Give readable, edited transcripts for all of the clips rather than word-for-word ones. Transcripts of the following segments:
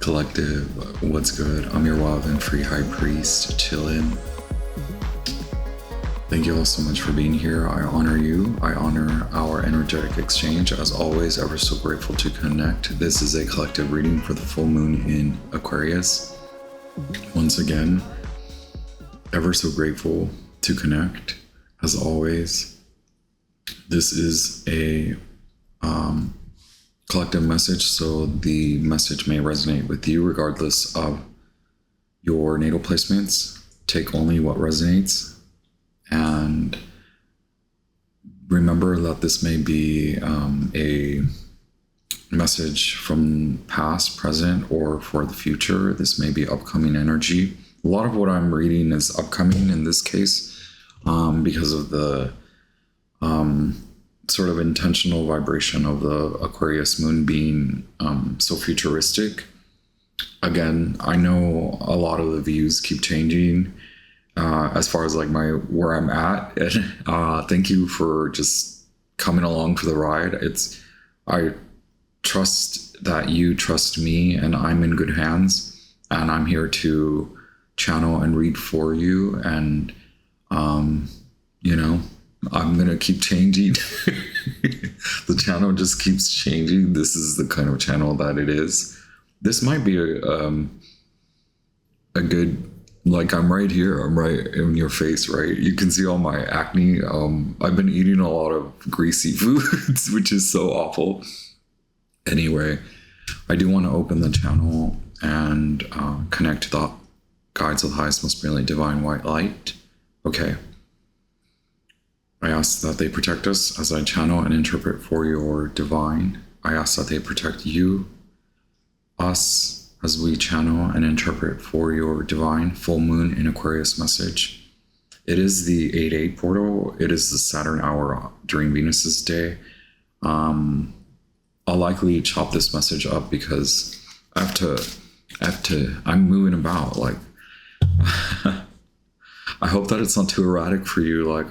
Collective, what's good? I'm your wild and free high priest, chillin'. Thank you all so much for being here. I honor you. I honor our energetic exchange. As always, ever so grateful to connect. This is a collective reading for the full moon in Aquarius. Once again, ever so grateful to connect. As always, this is a collective message, so the message may resonate with you regardless of your natal placements. Take only what resonates, and remember that this may be a message from past, present, or for the future. This may be upcoming energy. A lot of what I'm reading is upcoming in this case, because of the sort of intentional vibration of the Aquarius moon being so futuristic. Again, I know a lot of the views keep changing as far as like where I'm at. And thank you for just coming along for the ride. I trust that you trust me, and I'm in good hands, and I'm here to channel and read for you. And I'm gonna keep changing. The channel just keeps changing. This is the kind of channel that it is. This might be a good, like, I'm right here, I'm right in your face, right? You can see all my acne. I've been eating a lot of greasy foods, which is so awful. Anyway, I do want to open the channel and connect the guides of the highest, most brilliant divine white light. Okay. I ask that they protect us as I channel and interpret for your divine. I ask that they protect you, us, as we channel and interpret for your divine full moon in Aquarius message. It is the 8-8 portal. It is the Saturn hour during Venus's day. I'll likely chop this message up because I'm moving about. Like, I hope that it's not too erratic for you. Like,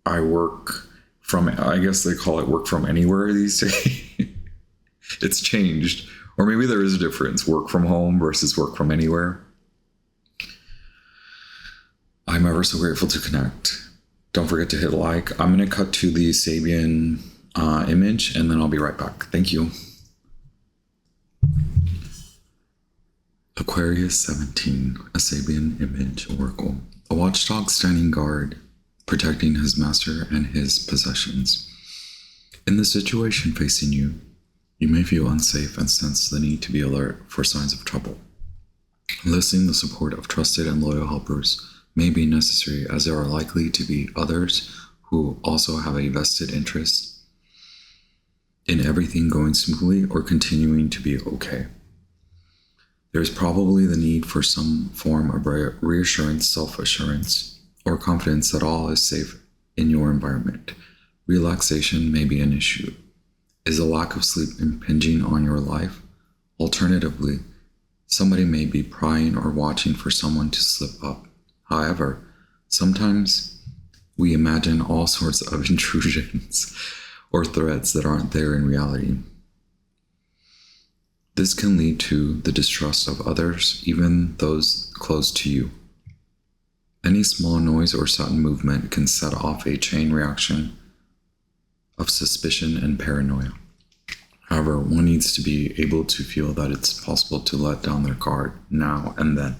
I work from, I guess they call it work from anywhere these days. It's changed. Or maybe there is a difference, work from home versus work from anywhere. I'm ever so grateful to connect. Don't forget to hit like. I'm going to cut to the Sabian image, and then I'll be right back. Thank you. Aquarius 17, a Sabian image oracle. A watchdog standing guard, protecting his master and his possessions. In the situation facing you, you may feel unsafe and sense the need to be alert for signs of trouble. Enlisting the support of trusted and loyal helpers may be necessary, as there are likely to be others who also have a vested interest in everything going smoothly or continuing to be okay. There is probably the need for some form of reassurance, self-assurance, or confidence that all is safe in your environment. Relaxation may be an issue. Is a lack of sleep impinging on your life? Alternatively, somebody may be prying or watching for someone to slip up. However, sometimes we imagine all sorts of intrusions or threats that aren't there in reality. This can lead to the distrust of others, even those close to you. Any small noise or sudden movement can set off a chain reaction of suspicion and paranoia. However, one needs to be able to feel that it's possible to let down their guard now and then.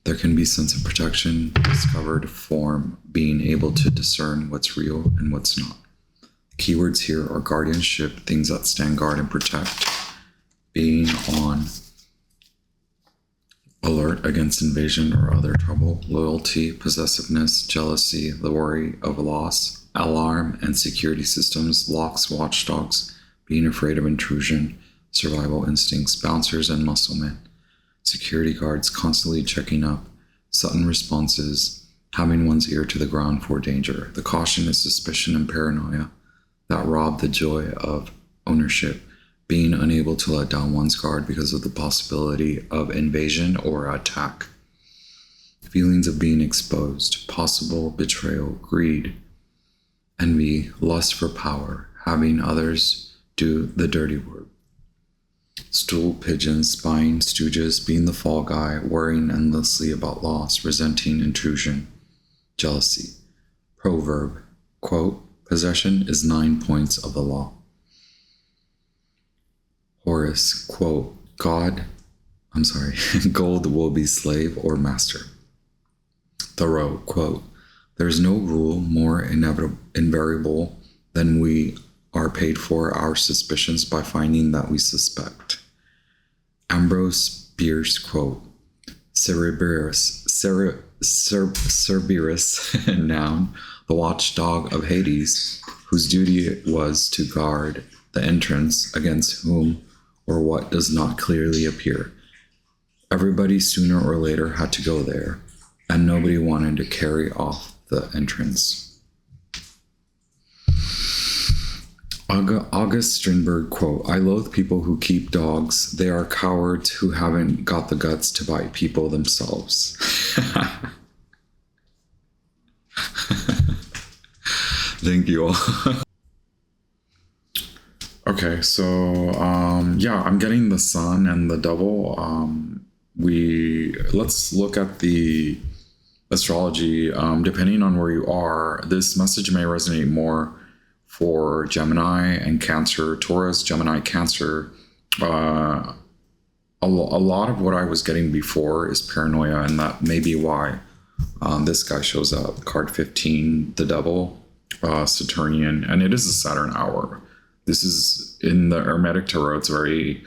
There can be a sense of protection discovered from being able to discern what's real and what's not. Keywords here are guardianship, things that stand guard and protect, being on alert against invasion or other trouble, loyalty, possessiveness, jealousy, the worry of loss, alarm and security systems, locks, watchdogs, being afraid of intrusion, survival instincts, bouncers and musclemen, security guards constantly checking up, sudden responses, having one's ear to the ground for danger. The caution is suspicion and paranoia that rob the joy of ownership, being unable to let down one's guard because of the possibility of invasion or attack. Feelings of being exposed, possible betrayal, greed, envy, lust for power, having others do the dirty work. Stool pigeons, spying stooges, being the fall guy, worrying endlessly about loss, resenting intrusion, jealousy. Proverb, quote, possession is 9 points of the law. Horus, quote, gold will be slave or master. Thoreau, quote, there's no rule more invariable than we are paid for our suspicions by finding that we suspect. Ambrose Bierce, quote, Cerberus, noun, the watchdog of Hades, whose duty was to guard the entrance against whom or what does not clearly appear. Everybody sooner or later had to go there, and nobody wanted to carry off the entrance. August Strindberg, quote, I loathe people who keep dogs. They are cowards who haven't got the guts to bite people themselves. Thank you all. Okay, so yeah, I'm getting the sun and the devil. Let's look at the astrology. Depending on where you are, this message may resonate more for Gemini and Cancer, Taurus, Gemini, Cancer. A lot of what I was getting before is paranoia, and that may be why this guy shows up. Card 15, the devil, Saturnian, and it is a Saturn hour. This is in the Hermetic Tarot. It's very,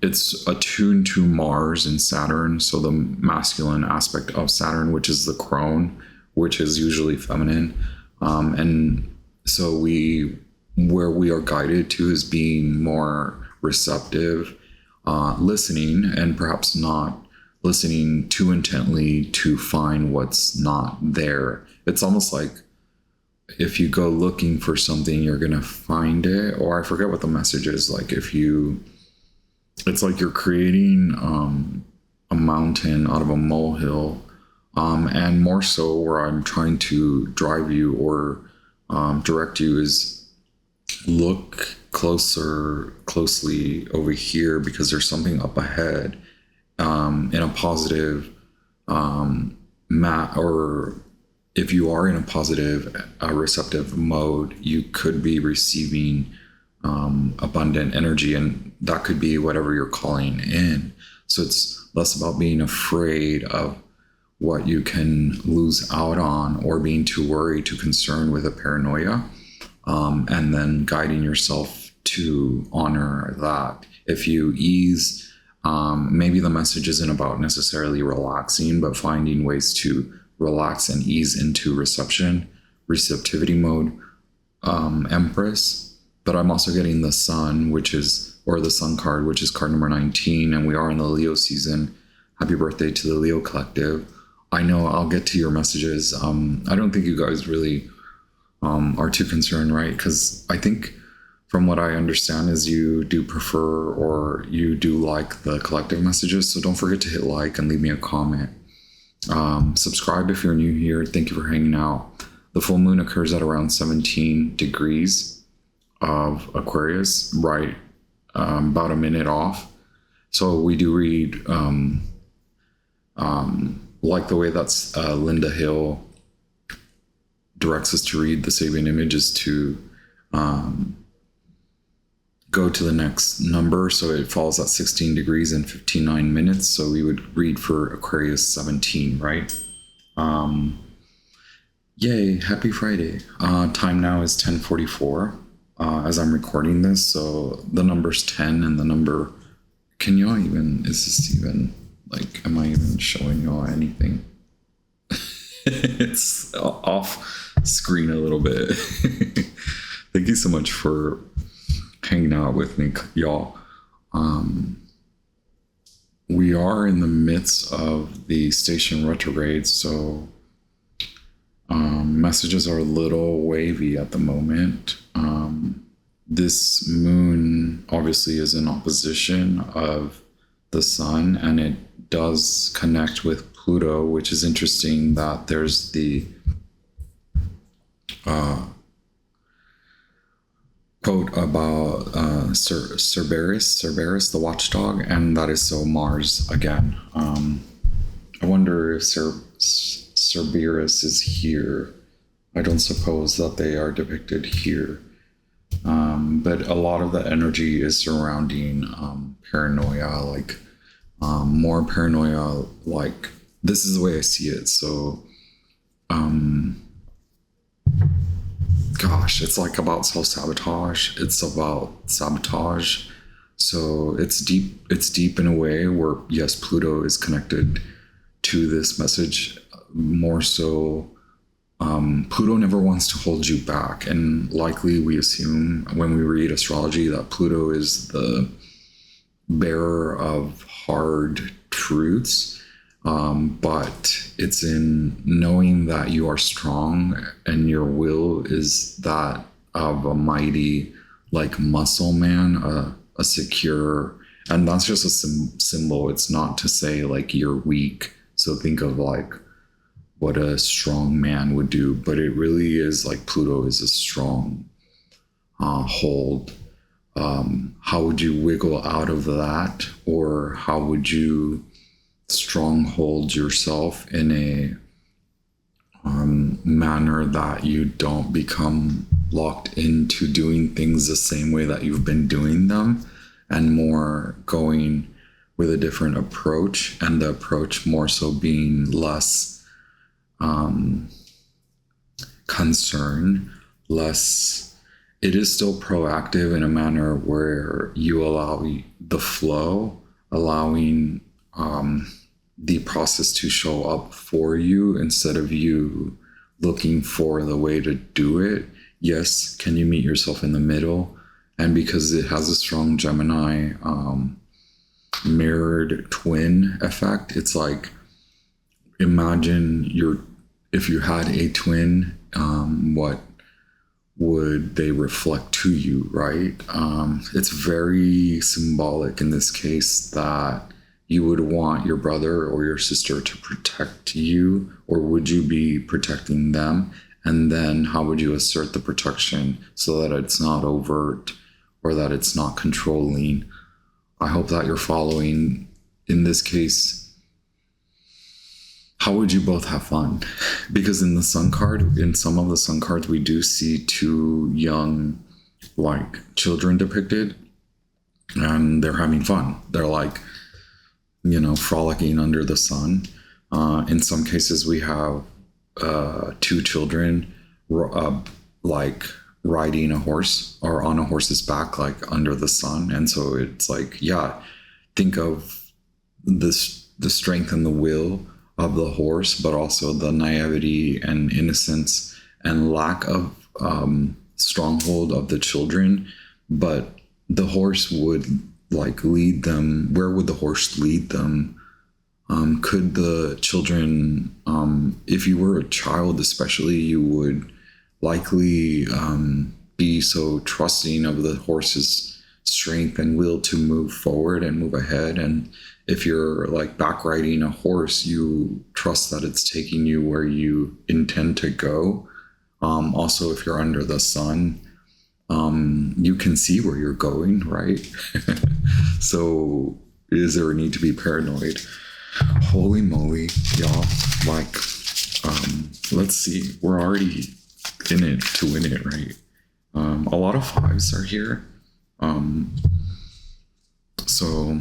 it's attuned to Mars and Saturn. So the masculine aspect of Saturn, which is the crone, which is usually feminine. And so where we are guided to is being more receptive, listening, and perhaps not listening too intently to find what's not there. It's almost like if you go looking for something, you're going to find it. Or I forget what the message is. Like it's like you're creating a mountain out of a molehill. And more so where I'm trying to drive you or direct you is look closely over here, because there's something up ahead in a positive or if you are in a positive, receptive mode, you could be receiving abundant energy, and that could be whatever you're calling in. So it's less about being afraid of what you can lose out on or being too worried, too concerned with a paranoia, and then guiding yourself to honor that. If you ease, maybe the message isn't about necessarily relaxing, but finding ways to relax and ease into receptivity mode, Empress. But I'm also getting the sun, or the sun card, which is card number 19, and we are in the Leo season. Happy birthday to the Leo collective. I know I'll get to your messages. I don't think you guys really are too concerned, right? Because I think from what I understand is you do prefer or you do like the collective messages. So don't forget to hit like and leave me a comment. Subscribe if you're new here. Thank you for hanging out. The full moon occurs at around 17 degrees of Aquarius, right? About a minute off. So we do read, like the way that's Linda Hill directs us to read the Sabian image is to go to the next number. So it falls at 16 degrees and 59 minutes. So we would read for Aquarius 17, right? Yay, happy Friday. Time now is 10:44 as I'm recording this. So the number's 10 and the number, is this even, like, am I even showing y'all anything? It's off screen a little bit. Thank you so much for hanging out with me, y'all. We are in the midst of the station retrograde, so messages are a little wavy at the moment. This moon obviously is in opposition of the sun, and it does connect with Pluto, which is interesting that there's the quote about Cerberus, the watchdog, and that is so Mars again. I wonder if Cerberus is here. I don't suppose that they are depicted here. But a lot of the energy is surrounding paranoia, like more paranoia, like this is the way I see it. So, gosh, it's like about self-sabotage. It's about sabotage. So it's deep in a way where, yes, Pluto is connected to this message more so. Pluto never wants to hold you back, and likely we assume when we read astrology that Pluto is the bearer of hard truths, but it's in knowing that you are strong and your will is that of a mighty, like, muscle man, a secure, and that's just a symbol. It's not to say like you're weak. So think of like what a strong man would do, but it really is like Pluto is a strong hold. How would you wiggle out of that, or how would you stronghold yourself in a manner that you don't become locked into doing things the same way that you've been doing them, and more going with a different approach, and the approach more so being less concern, less, it is still proactive in a manner where you allow the flow, allowing the process to show up for you instead of you looking for the way to do it. Yes, can you meet yourself in the middle? And because it has a strong Gemini mirrored twin effect, it's like, imagine if you had a twin, what would they reflect to you, right? It's very symbolic in this case that you would want your brother or your sister to protect you, or would you be protecting them? And then how would you assert the protection so that it's not overt or that it's not controlling? I hope that you're following. In this case, how would you both have fun? Because in the sun card, in some of the sun cards, we do see two young, like, children depicted, and they're having fun. They're like, frolicking under the sun. In some cases, we have two children like riding a horse or on a horse's back, like under the sun. And so it's like, yeah, think of this, the strength and the will of the horse, but also the naivety and innocence and lack of stronghold of the children. But the horse would like lead them. Where would the horse lead them? Could the children, if you were a child especially, you would likely be so trusting of the horse's strength and will to move forward and move ahead. And if you're like back riding a horse, you trust that it's taking you where you intend to go. Also, if you're under the sun, you can see where you're going, right? So is there a need to be paranoid? Holy moly, y'all. Like, let's see. We're already in it to win it, right? A lot of fives are here. So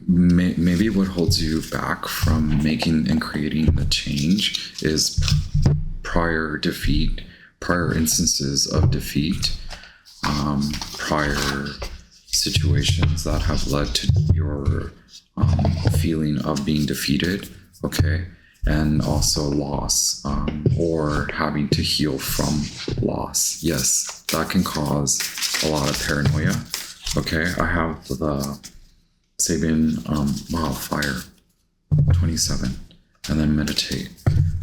maybe what holds you back from making and creating the change is prior defeat, prior instances of defeat, prior situations that have led to your feeling of being defeated, okay? And also loss, or having to heal from loss. Yes, that can cause a lot of paranoia. Okay, I have the Sabian Fire 27, and then Meditate,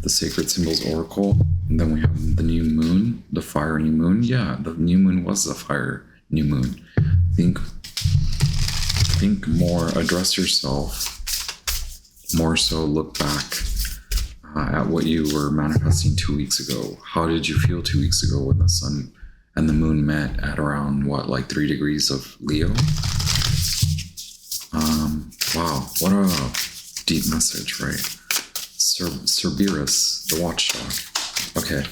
the Sacred Symbols Oracle, and then we have the new moon, the fire new moon. Yeah, the new moon was the fire new moon. Think more, address yourself, more so look back at what you were manifesting 2 weeks ago. How did you feel 2 weeks ago when the sun and the moon met at around what, like 3 degrees of Leo. Wow, what a deep message, right? Cerberus, the watchdog. Okay,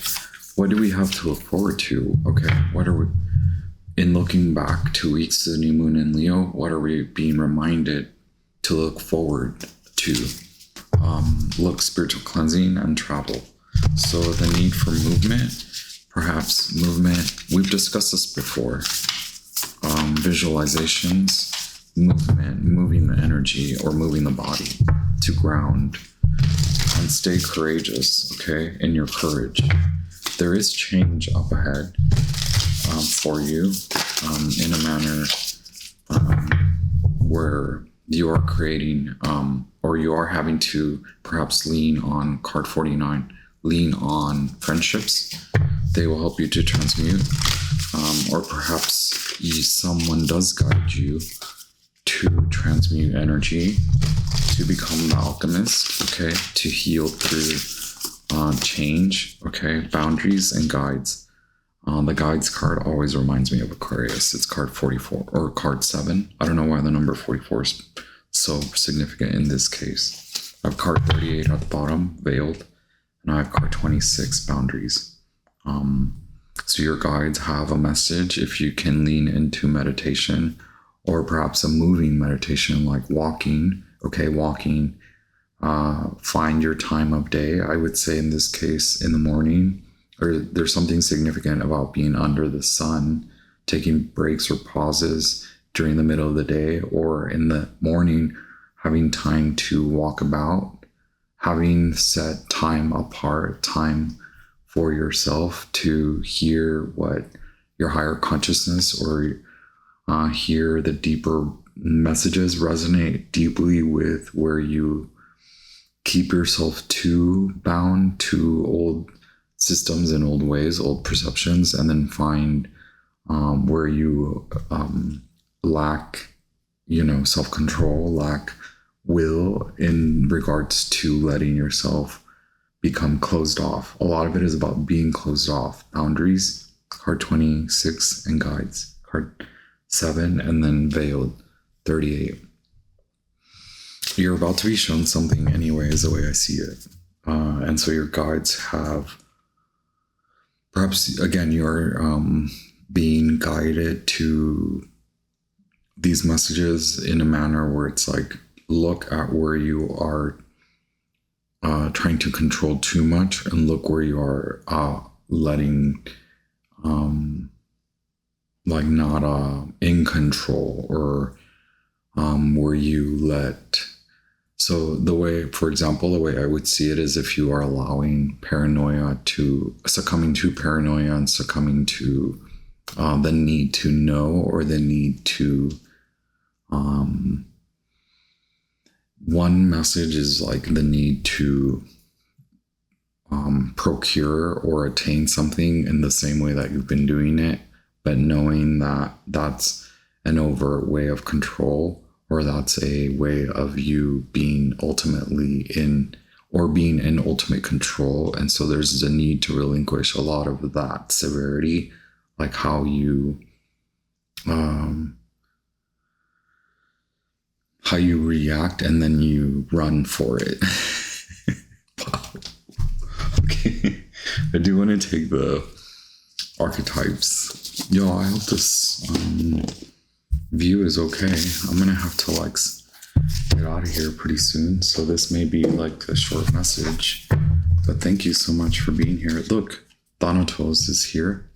what do we have to look forward to? Okay, what are we, in looking back 2 weeks to the new moon in Leo, what are we being reminded to look forward to? Look, spiritual cleansing and travel. So the need for movement, perhaps movement, we've discussed this before. Visualizations, movement, moving the energy or moving the body to ground, and stay courageous, okay, in your courage. There is change up ahead for you in a manner where you are creating or you are having to perhaps lean on card 49, lean on friendships. They will help you to transmute, or perhaps someone does guide you to transmute energy, to become the alchemist, okay, to heal through change, okay, boundaries and guides. The guides card always reminds me of Aquarius. It's card 44 or card 7. I don't know why the number 44 is so significant in this case. I have card 38 at the bottom, veiled, and I have card 26, boundaries. So your guides have a message if you can lean into meditation, or perhaps a moving meditation like walking, okay, walking. Find your time of day. I would say in this case, in the morning, or there's something significant about being under the sun, taking breaks or pauses during the middle of the day, or in the morning, having time to walk about, having set time apart, time for yourself to hear what your higher consciousness or hear the deeper messages resonate deeply with where you keep yourself too bound to old systems and old ways, old perceptions, and then find where you lack, self-control, lack will in regards to letting yourself become closed off. A lot of it is about being closed off. Boundaries, card 26, and guides, card 7, and then veiled, 38. You're about to be shown something anyway, is the way I see it. And so your guides have, perhaps, again, you're being guided to these messages in a manner where it's like, look at where you are trying to control too much, and look where you are letting, not in control, or where you let. So the way, for example, the way I would see it is if you are allowing succumbing to paranoia and succumbing to the need to know, or the need to, one message is like the need to procure or attain something in the same way that you've been doing it, but knowing that that's an overt way of control, or that's a way of you being ultimately in ultimate control. And so there's a need to relinquish a lot of that severity, like how you react, and then you run for it. Wow. Okay. I do want to take the archetypes. Yo, I hope this view is okay. I'm gonna have to get out of here pretty soon, so this may be like a short message, but thank you so much for being here. Look, Thanatos is here.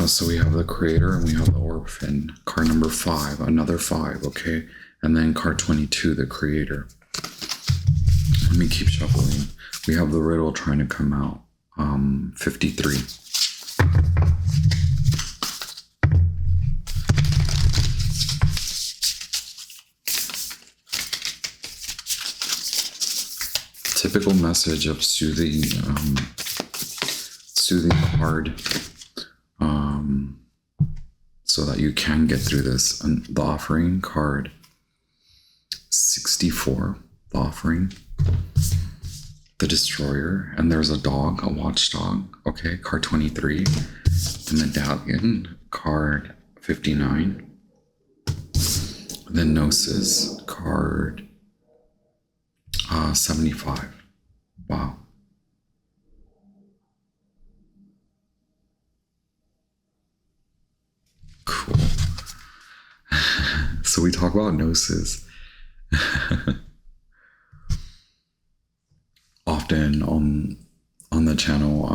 So we have the creator and we have the orphan, card number 5, another 5, okay? And then card 22, the creator. Let me keep shuffling. We have the riddle trying to come out, 53. typical message of soothing card, so that you can get through this. And the offering card 64, the offering, the destroyer, and there's a dog, a watchdog. Okay, card 23, the medallion, card 59, the gnosis, card 75. Wow. Cool. So we talk about gnosis often on the channel.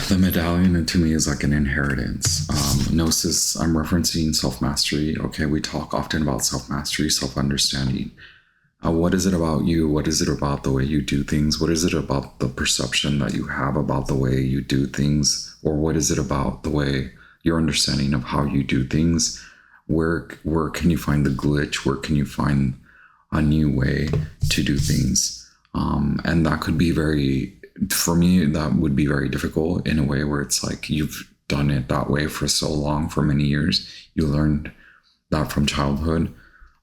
The medallion to me is like an inheritance. Gnosis, I'm referencing self-mastery. Okay, we talk often about self-mastery, self-understanding. What is it about you? What is it about the way you do things? What is it about the perception that you have about the way you do things? Or what is it about the way your understanding of how you do things? Where can you find the glitch? Where can you find a new way to do things? And that could be for me, that would be very difficult in a way where it's like you've done it that way for so long, for many years. You learned that from childhood.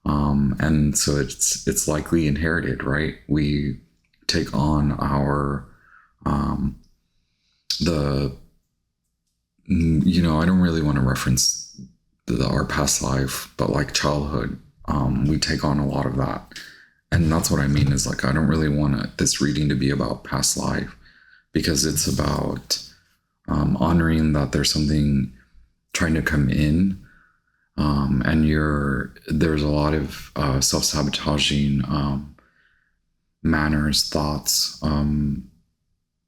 And so it's likely inherited, right? We take on our, I don't really want to reference our past life, but like childhood, we take on a lot of that. And that's what I mean is like, I don't really want this reading to be about past life, because it's about honoring that there's something trying to come in. And there's a lot of self-sabotaging manners, thoughts,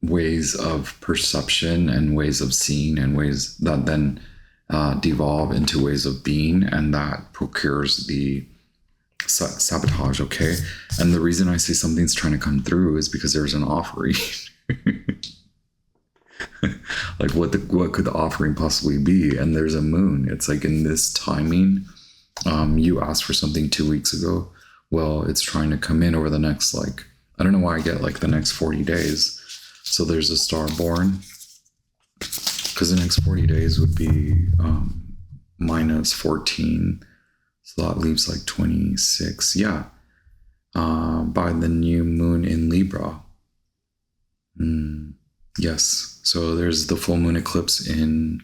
ways of perception and ways of seeing, and ways that then devolve into ways of being, and that procures the sabotage. Okay, and the reason I say something's trying to come through is because there's an offering. Like what could the offering possibly be? And there's a moon. It's like in this timing, you asked for something 2 weeks ago. Well, it's trying to come in over the next, like, I don't know why I get like the next 40 days. So there's a star born, because the next 40 days would be minus 14. So that leaves like 26. Yeah. By the new moon in Libra. Yes. So there's the full moon eclipse in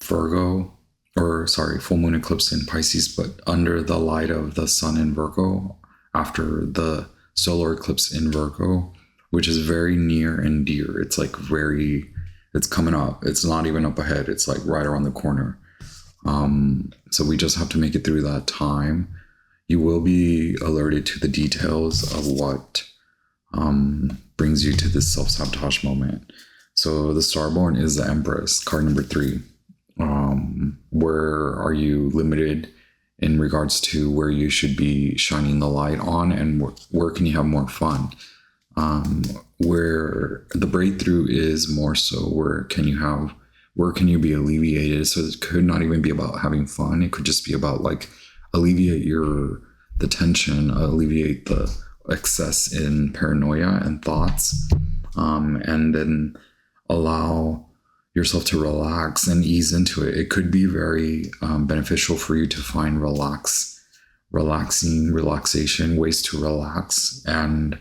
full moon eclipse in Pisces, but under the light of the sun in Virgo, after the solar eclipse in Virgo, which is very near and dear. It's like it's coming up. It's not even up ahead. It's like right around the corner. So we just have to make it through that time. You will be alerted to the details of what brings you to this self-sabotage moment. So the Starborn is the Empress, card number 3. Where are you limited in regards to where you should be shining the light on, and where can you have more fun? Where the breakthrough is more so where can you be alleviated? So it could not even be about having fun. It could just be about like alleviate the tension, alleviate the excess in paranoia and thoughts, and then allow yourself to relax and ease into it. It could be very beneficial for you to find relaxation, ways to relax and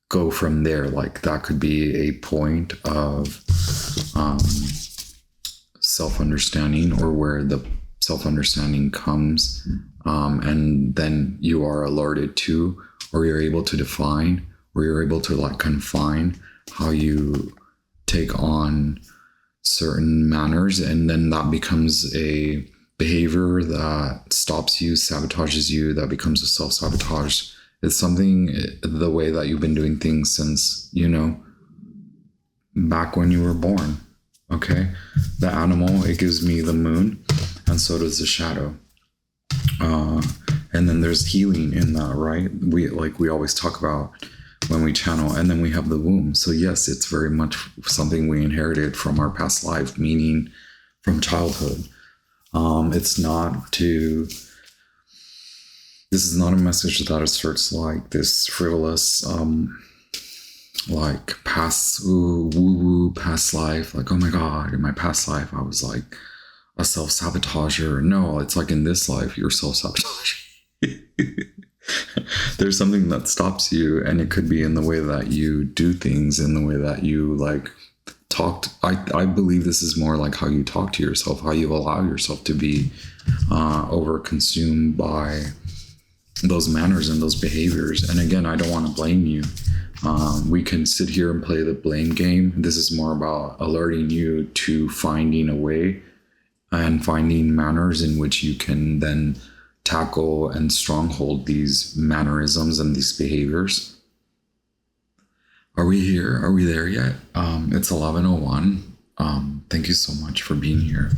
go from there. Like that could be a point of self-understanding, or where the self-understanding comes, and then you are alerted to, or you're able to define, or you're able to like confine how you take on certain manners, and then that becomes a behavior that stops you, sabotages you, that becomes a self-sabotage. It's something, the way that you've been doing things since, back when you were born. Okay, the animal, it gives me the moon, and so does the shadow. And then there's healing in that, right? We always talk about when we channel, and then we have the womb. So yes, it's very much something we inherited from our past life, meaning from childhood. It's not to This is not a message that asserts like this frivolous, like past woo woo past life. Like, oh my God, in my past life, I was like a self-sabotager. No, it's like in this life, you're self-sabotaging. There's something that stops you, and it could be in the way that you do things, in the way that you like talked. I believe this is more like how you talk to yourself, how you allow yourself to be over consumed by those manners and those behaviors. And again, I don't want to blame you. We can sit here and play the blame game. This is more about alerting you to finding a way and finding manners in which you can then tackle and stronghold these mannerisms and these behaviors. Are we here? Are we there yet? It's 11:01. Thank you so much for being here.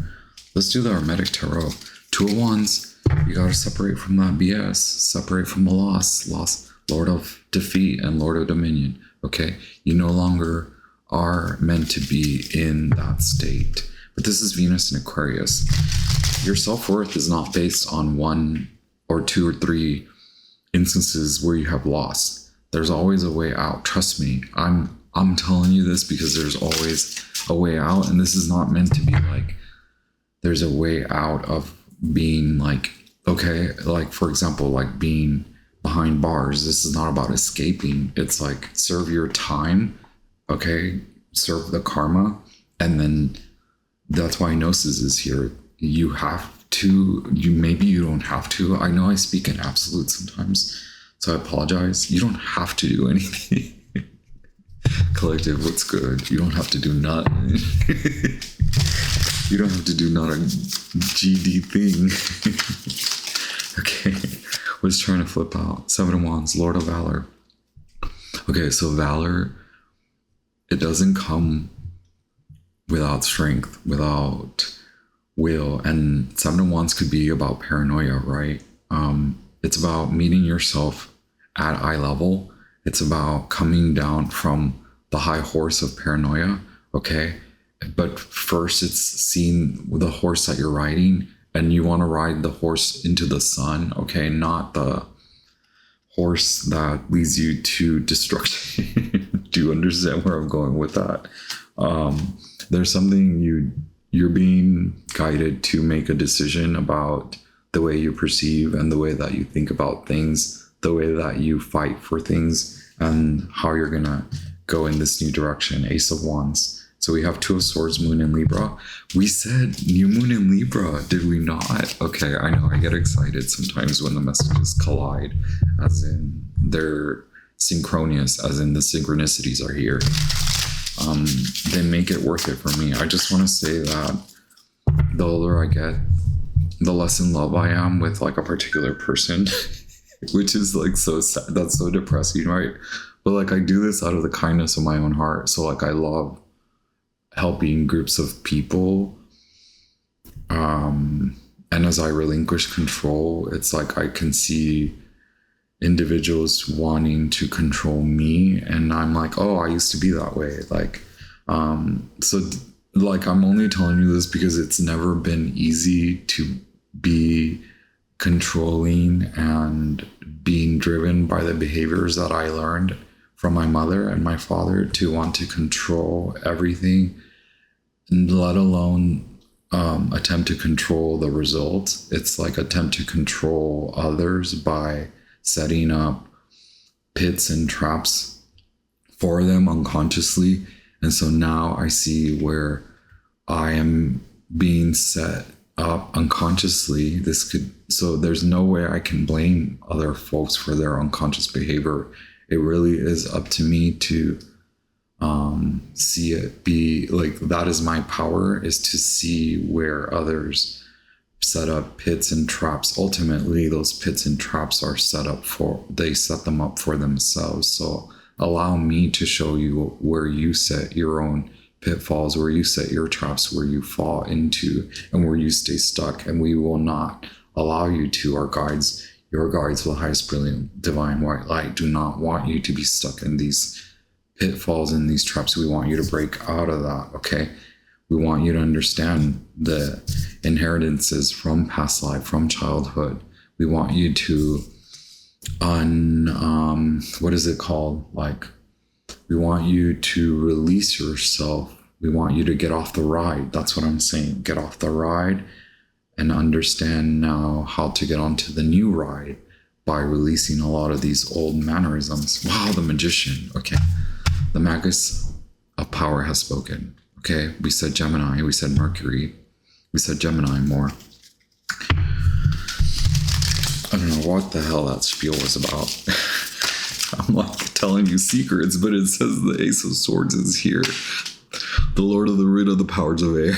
Let's do the Hermetic Tarot. Two of Wands. You got to separate from that BS. Separate from the loss. Lord of defeat and Lord of dominion. Okay? You no longer are meant to be in that state. But this is Venus in Aquarius. Your self-worth is not based on one or two or three instances where you have lost. There's always a way out. Trust me. I'm telling you this because there's always a way out. And this is not meant to be like there's a way out of being like, okay, like for example, like being behind bars. This is not about escaping. It's like serve your time, okay? Serve the karma. And then that's why Gnosis is here. You have to, maybe you don't have to. I know I speak in absolute sometimes, so I apologize. You don't have to do anything. Collective, what's good? You don't have to do nothing. You don't have to do not a GD thing. Okay, was trying to flip out. Seven of Wands, Lord of Valor. Okay, so Valor, it doesn't come without strength, without will. And Seven of Wands could be about paranoia, right? It's about meeting yourself at eye level. It's about coming down from the high horse of paranoia, okay? But first it's seeing the horse that you're riding, and you want to ride the horse into the sun, okay? Not the horse that leads you to destruction. Do you understand where I'm going with that? There's something you're being guided to make a decision about the way you perceive and the way that you think about things, the way that you fight for things, and how you're gonna go in this new direction. Ace of Wands. So we have Two of Swords, Moon in Libra. We said new moon in Libra, did we not? Okay, I know I get excited sometimes when the messages collide, as in they're synchronous, as in the synchronicities are here. They make it worth it for me. I just want to say that the older I get, the less in love I am with like a particular person, which is like so sad. That's so depressing, right? But like I do this out of the kindness of my own heart. So like I love helping groups of people. And as I relinquish control, it's like I can see individuals wanting to control me, and I'm like, oh, I used to be that way. Like, so like I'm only telling you this because it's never been easy to be controlling and being driven by the behaviors that I learned from my mother and my father to want to control everything, let alone attempt to control the results. It's like attempt to control others by setting up pits and traps for them unconsciously. And so now I see where I am being set up unconsciously. So there's no way I can blame other folks for their unconscious behavior. It really is up to me to see it. Be like, that is my power, is to see where others set up pits and traps. Ultimately, those pits and traps are they set them up for themselves. So allow me to show you where you set your own pitfalls, where you set your traps, where you fall into, and where you stay stuck. And we will not allow you to. Our guides, your guides, the highest brilliant divine white light, do not want you to be stuck in these pitfalls and these traps. We want you to break out of that, okay? We want you to understand the inheritances from past life, from childhood. We want you to what is it called? Like, we want you to release yourself. We want you to get off the ride. That's what I'm saying. Get off the ride and understand now how to get onto the new ride by releasing a lot of these old mannerisms. Wow, the magician. Okay. The magus of power has spoken. Okay. We said Gemini. We said Mercury. We said Gemini more. I don't know what the hell that spiel was about. I'm like telling you secrets, but it says the Ace of Swords is here. The Lord of the Root of the Powers of Air.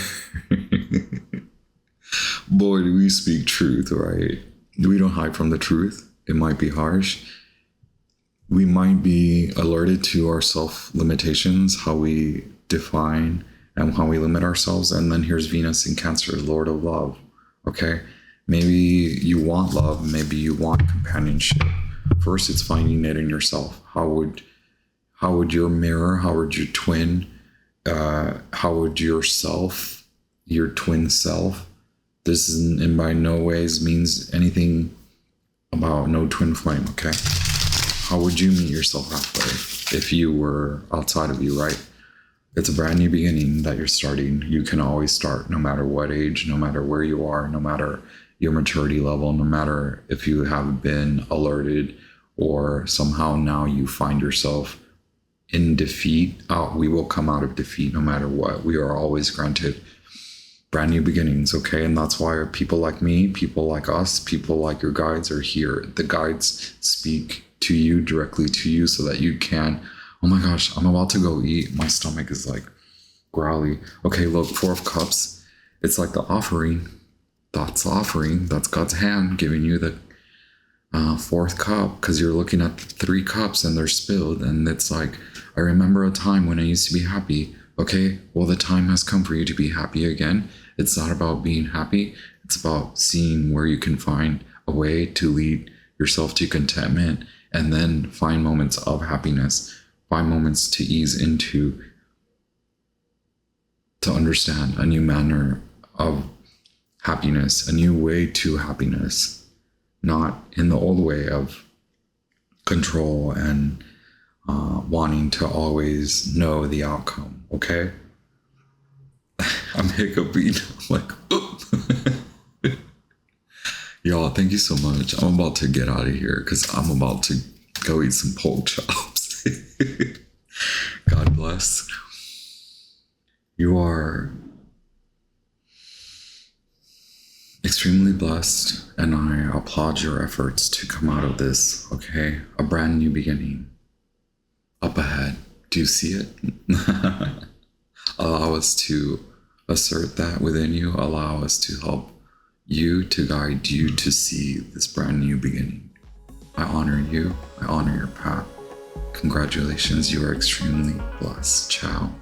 Boy, do we speak truth, right? We don't hide from the truth. It might be harsh. We might be alerted to our self-limitations, how we define and how we limit ourselves. And then here's Venus in Cancer, Lord of Love. Okay? Maybe you want love. Maybe you want companionship. First, it's finding it in yourself. How would your mirror, how would your twin, how would yourself, your twin self, this is in by no ways means anything about no twin flame, okay? How would you meet yourself halfway if you were outside of you, right? It's a brand new beginning that you're starting. You can always start no matter what age, no matter where you are, no matter your maturity level, no matter if you have been alerted or somehow now you find yourself in defeat. We will come out of defeat no matter what. We are always granted brand new beginnings, okay? And that's why people like me, people like us, people like your guides are here. The guides speak to you, directly to you, so that you can, oh my gosh, I'm about to go eat. My stomach is like growly. Okay, look, Four of Cups. It's like the offering. That's the offering. That's God's hand giving you the fourth cup, because you're looking at 3 cups and they're spilled. And it's like, I remember a time when I used to be happy. Okay, well, the time has come for you to be happy again. It's not about being happy. It's about seeing where you can find a way to lead yourself to contentment and then find moments of happiness, find moments to ease into, to understand a new manner of happiness, a new way to happiness, not in the old way of control and wanting to always know the outcome, okay? I'm hiccuping. I'm like, oh. Y'all, thank you so much. I'm about to get out of here because I'm about to go eat some pork chops. God bless. You are extremely blessed, and I applaud your efforts to come out of this, okay? A brand new beginning. Up ahead. Do you see it? Allow us to assert that within you. Allow us to help you, to guide you to see this brand new beginning. I honor you. I honor your path. Congratulations. You are extremely blessed. Ciao.